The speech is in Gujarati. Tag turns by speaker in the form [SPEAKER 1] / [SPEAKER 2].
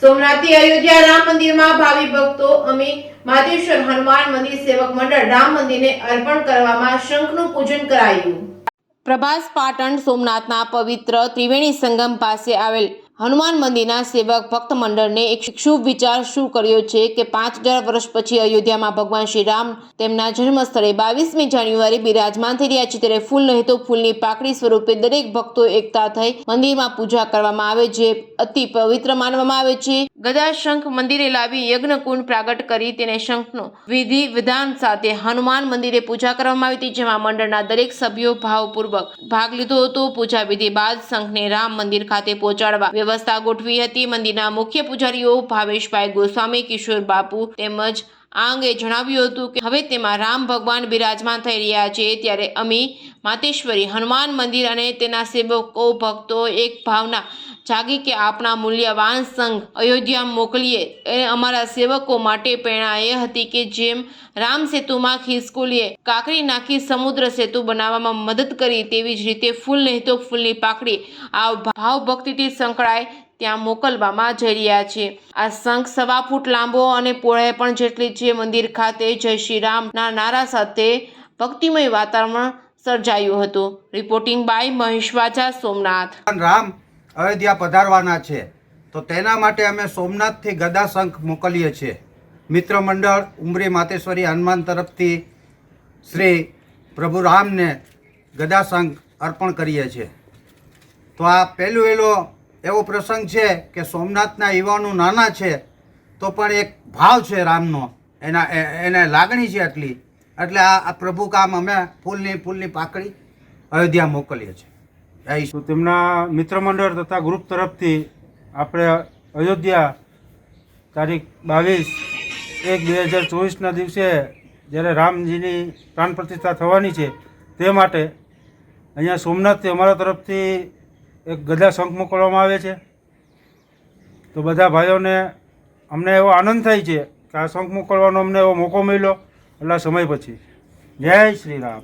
[SPEAKER 1] સોમનાથથી અયોધ્યા રામ મંદિરમાં ભાવિ ભક્તો અમે માતેશ્વર હનુમાન મંદિર સેવક મંડળ રામ મંદિરને અર્પણ કરવામાં શંખનું પૂજન કરાયું। પ્રભાસ પાટણ સોમનાથના પવિત્ર ત્રિવેણી સંગમ પાસે આવેલ હનુમાન મંદિરના સેવક ભક્ત મંડળને એક શુભ વિચાર શું કર્યો છે કે 5000 વર્ષ પછી અયોધ્યામાં ભગવાન શ્રી રામ તેમના જન્મ સ્થળે 22મી જાન્યુઆરી બિરાજમાન થઈ રહ્યા છે, ત્યારે ફૂલ નહીં તો ફૂલની પાકડી સ્વરૂપે દરેક ભક્તો એકઠા થઈ મંદિરમાં પૂજા કરવામાં આવે, જે અતિ પવિત્ર માનવામાં આવે છે। ગદા શંખ મંદિરે લાવી યજ્ઞકુંડ પ્રાગટ કરી તેને શંખનો વિધિ વિધાન સાથે હનુમાન મંદિરે પૂજા કરવામાં આવી હતી, જેમાં મંડળના દરેક સભ્યો ભાવપૂર્વક ભાગ લીધો હતો। પૂજા વિધિ બાદ શંખને રામ મંદિર ખાતે પહોંચાડવા વ્યવસ્થા ગોઠવી હતી। મંદિરના મુખ્ય પૂજારીઓ ભાવેશભાઈ ગોસ્વામી, કિશોર બાપુ તેમજ આ અંગે જણાવ્યું હતું કે હવે તેમાં રામ ભગવાન બિરાજમાન થઈ રહ્યા છે, ત્યારે અમે માતેશ્વરી હનુમાન મંદિર અને તેના સેવકો ભક્તો એક ભાવના જાગી કે આપણા મૂલ્યવાન સંઘ અયોધ્યા મોકલીએ એ અમારા સેવકો માટે પ્રેરણા એ હતી કે જેમ રામ સેતુમાં ખિસકોલીએ કાંકરી નાખી સમુદ્ર સેતુ બનાવવામાં મદદ કરી, તેવી જ રીતે ફૂલ નહીં તો ફૂલની પાકડી આ ભાવ ભક્તિથી સંકળાય ત્યાં મોકલવામાં જઈ રહ્યા છે। આ શંખ 1.25 ફૂટ લાંબો અને પહોળાઈ પણ જેટલી છે। મંદિર ખાતે જય શ્રી રામના નારા સાથે ભક્તિમય વાતાવરણ સર્જાયું હતું। રિપોર્ટિંગ બાય મહેશ વાજા, સોમનાથ।
[SPEAKER 2] રામ અયોધ્યા પધારવાના છે તો તેના માટે અમે સોમનાથથી ગદા શંખ મોકલીએ છીએ। મિત્ર મંડળ ઉમરી માતેશ્વરી હનુમાન તરફથી શ્રી પ્રભુ રામને ગદા શંખ અર્પણ કરીએ છીએ। તો આ પહેલો એવો પ્રસંગ છે કે સોમનાથના યુવાનો નાના છે તો પણ એક ભાવ છે રામનો, એને લાગણી છે એટલી, એટલે આ પ્રભુ કામ અમે ફૂલની પાકડી અયોધ્યા મોકલીએ છીએ।
[SPEAKER 3] તો તેમના મિત્ર મંડળ તથા ગ્રુપ તરફથી આપણે અયોધ્યા તારીખ 22/1/2024ના દિવસે જ્યારે રામજીની પ્રાણ પ્રતિષ્ઠા થવાની છે તે માટે અહીંયા સોમનાથથી અમારા તરફથી એક ગદા શંખ મોકલવામાં આવે છે। તો બધા ભાઈઓને અમને એવો આનંદ થાય છે કે આ શંખ મોકલવાનો અમને એવો મોકો મળ્યો એટલા સમય પછી। જય શ્રી રામ।